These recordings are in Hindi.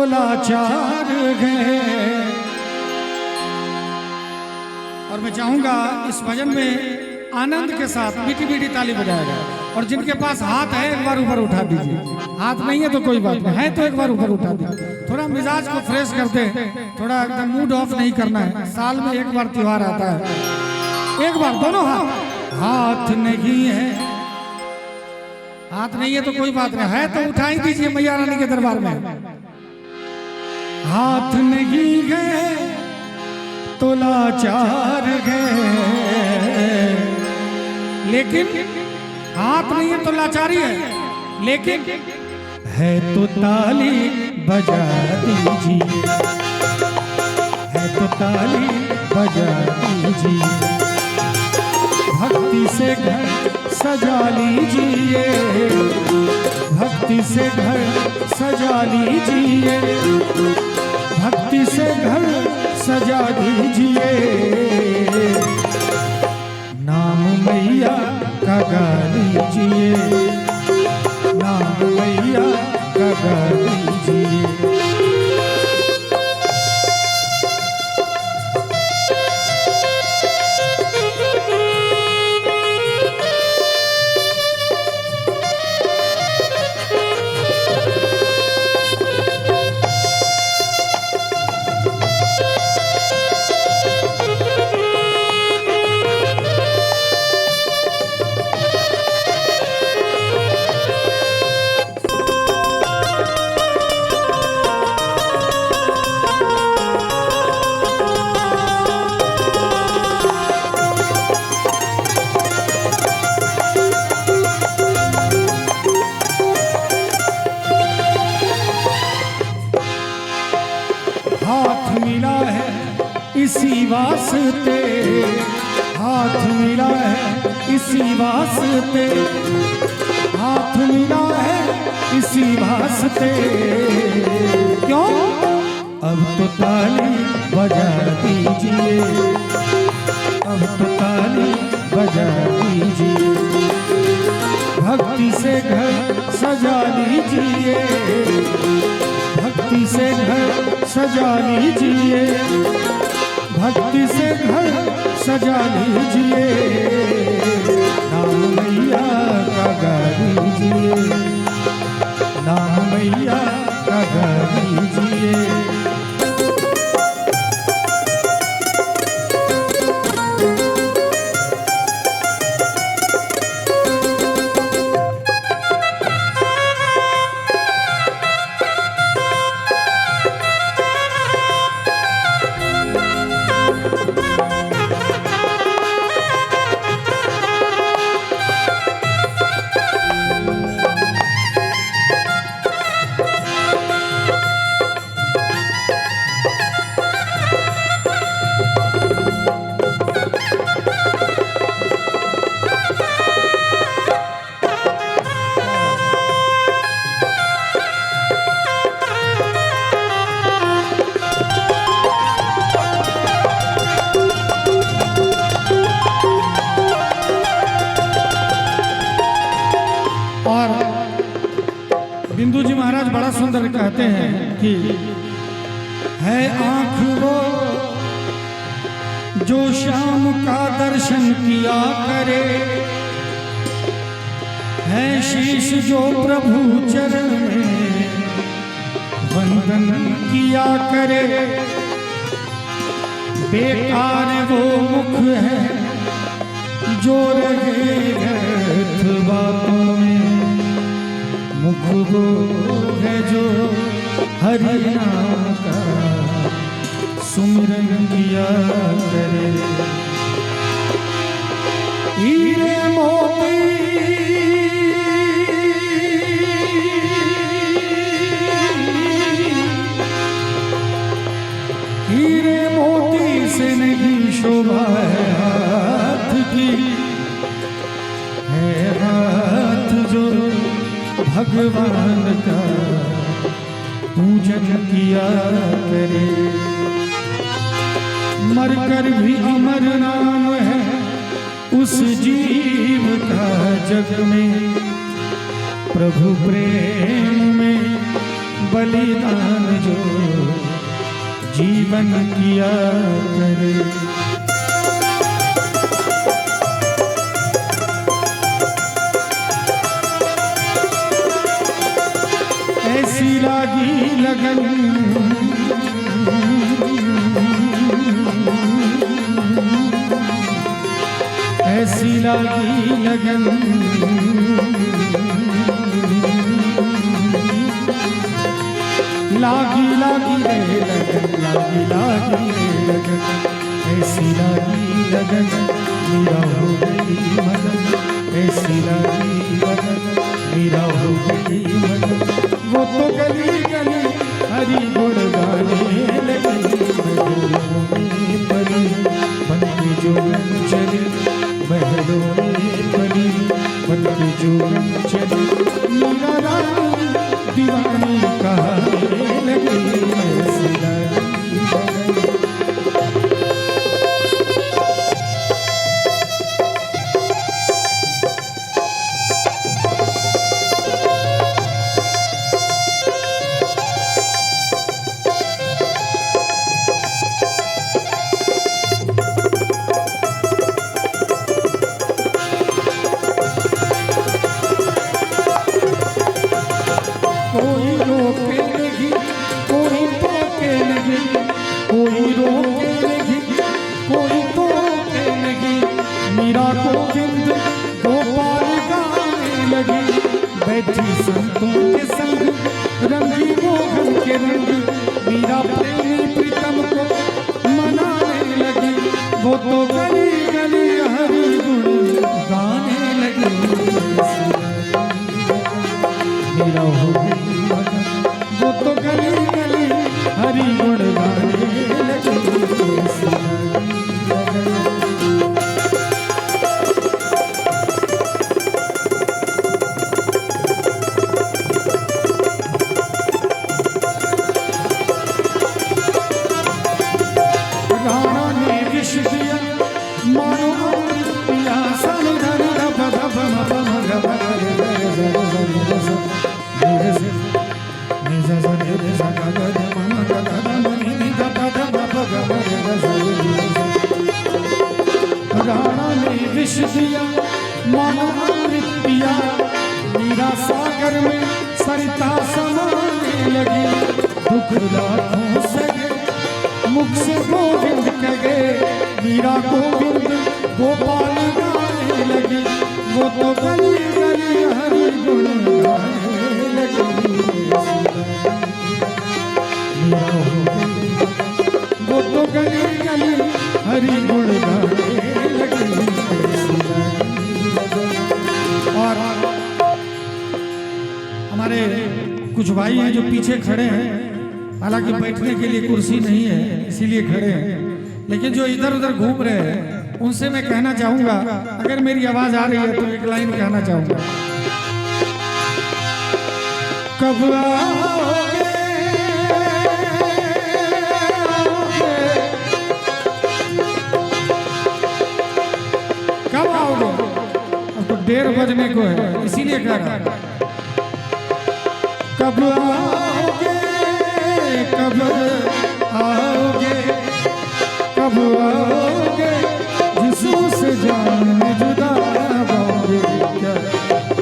लाचार है। और मैं चाहूंगा इस भजन में आनंद के साथ मीठी मीठी ताली बजाया जाए। और जिनके पास हाथ है एक बार ऊपर उठा दीजिए, हाथ नहीं है तो कोई बात नहीं, है तो एक बार ऊपर उठा दीजिए। थोड़ा मिजाज को फ्रेश करते हैं, थोड़ा एकदम मूड ऑफ नहीं करना है। साल में एक बार त्योहार आता है, एक बार दोनों हाथ। हाथ नहीं है, हाथ नहीं है तो कोई बात नहीं, है तो उठा ही दीजिए मैया रानी के दरबार में। हाथ नहीं है तो लाचार है, लेकिन हाथ नहीं है तो लाचारी है, लेकिन है तो ताली बजा दीजिए, है तो ताली बजा दीजिए। भक्ति से घर सजा लीजिए, भक्ति से घर सजा लीजिए, भक्ति से घर सजा दीजिए। नाम मैया का गा लीजिए, नाम मैया का गा लीजिए। हाथ मिला है इसी वास्ते, हाथ मिला है इसी वास्ते, हाथ मिला है इसी वास्ते। क्यों? अब तो ताली बजा दीजिए, अब तो ताली बजा दीजिए। भक्ति से घर सजा लीजिए, भक्ति से घर सजा लीजिए, भक्ति से घर सजा लीजिए। नाम मैया का गा लीजिए, नाम मैया का गा लीजिए। बिंदु जी महाराज बड़ा सुंदर कहते हैं कि है आंख वो जो शाम का दर्शन किया करे, है शीश जो प्रभु चरण में वंदन किया करे। बेकार वो मुख है जो रहे व्यर्थ बातों में, मुख वो है जो हरि नाम का सुमिरन किया करे। हीरे मोती हीरे मोती से नहीं शोभा है हाथ की, है हाथ जो भगवान का पूजन किया करे। मरकर भी अमर नाम है उस जीव का जग में, प्रभु प्रेम में बलिदान जो जीवन किया करे। ऐसी लागी लगन ऐसी लागी लगन लागी लागी रे लगन लागी लागी रे लगन ऐसी लागी लगन मेरा हो गई मगन ऐसी लागी लगन मेरा हो गई मगन। वो तो गली गली हरी गुण गाने लगी महलों में पली बन के जो चली महलों में पली बन के जो चली मीरा रानी दीवानी कहाने लगी ऐसी लागी बैठी संतों के संग रंगी मोहन के रंग मीरा प्रेमी प्रीतम को मनाने लगी। वो तो गली गली हरि गुण गाने लगी मेरा हो गई मगन। वो तो गली गली हरि गुण गाने लगी। राणा ने विष दिया मानो अमृत पिया मीरा सागर में सरिता समाने लगी। दुख लाखों सगे मुख से गोविंद कहे मीरा गोविंद गोपाल गाने लगी। वो तो गली गली हरि गुण गाने लगी मीरा हो गई। वो तो गली गली हरि गुण गाने लगी। और हमारे कुछ भाई हैं जो पीछे खड़े हैं, हालांकि बैठने के लिए कुर्सी नहीं है इसीलिए खड़े हैं, लेकिन जो इधर उधर घूम रहे हैं उनसे मैं कहना चाहूंगा, अगर मेरी आवाज आ रही है तो एक लाइन कहना चाहूंगा। कब आओगे कब आओगे? अब तो 1:30 बजने को है इसीलिए कह रहा हूं। कब आओगे कब आओगे कब आओगे जिससे जान जुदा आओगे क्या?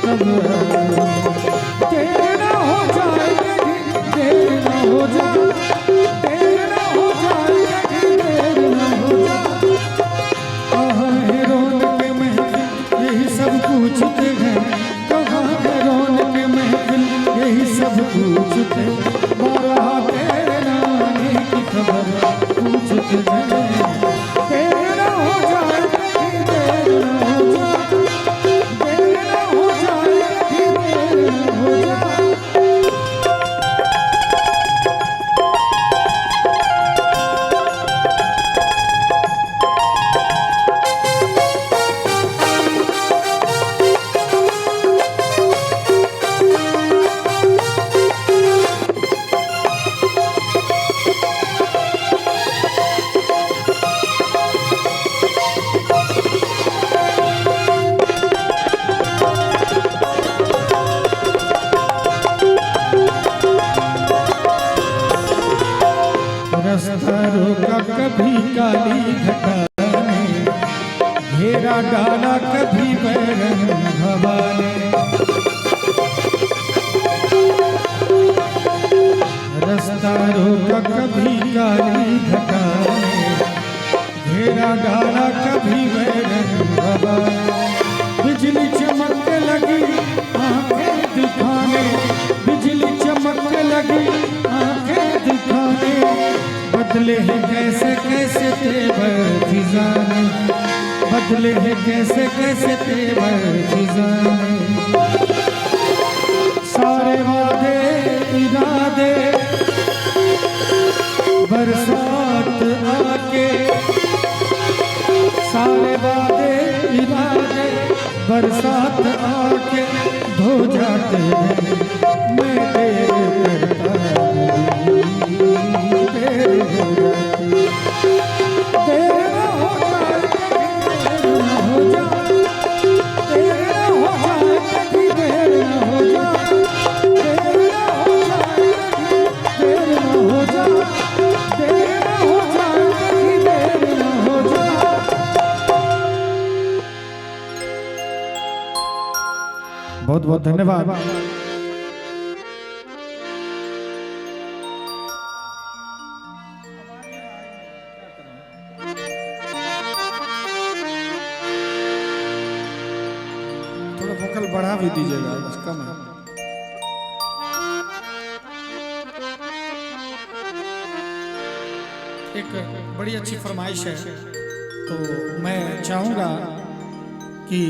कब देर ना हो जाएगी देर ना हो जाए देर ना हो जाएगी देर ना हो जाए। कहाँ है रौनक महफिल यही सब पूछते हैं, कहाँ है रौनक महफिल यही सब पूछते हैं। बारह तेरे नाने की खबर पूछते हैं। रास्ता रोका कभी काली घटा ने, घेरा डाला कभी बैरन हवा ने। रास्ता रोका कभी काली घटा ने, घेरा डाला कभी बैरन हवा ने। बिजली चमक लगी आंखें दिखाने, बिजली चमक लगी आंखें दिखाने, बदले हैं कैसे कैसे तेवर फिजाने, बदले हैं कैसे कैसे तेवर फिजाने। सारे वादे इरादे बरसात आके, सारे वादे इरादे बरसात आके धो जाते हैं। मैं देर करता हूँ, देर हो जाती, देर न हो जाए, देर न हो जाए, देर न हो जाए, देर न हो जाए, देर न हो जाए, देर न हो जाए, देर न हो जाए। बहुत बहुत धन्यवाद। थोड़ा वोकल बढ़ा भी दीजिएगा, कम है। एक बड़ी अच्छी फरमाइश है, तो मैं चाहूँगा कि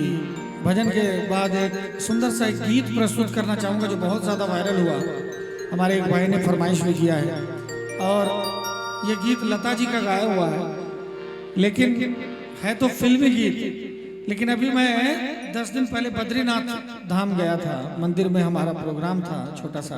भजन के बाद एक सुंदर सा एक गीत प्रस्तुत करना चाहूँगा जो बहुत ज़्यादा वायरल हुआ। हमारे एक भाई ने फरमाइश भी किया है, और ये गीत लता जी का गाया हुआ है, लेकिन है तो फिल्मी गीत। लेकिन अभी मैं 10 दिन पहले बद्रीनाथ धाम गया था, मंदिर में हमारा प्रोग्राम था छोटा सा,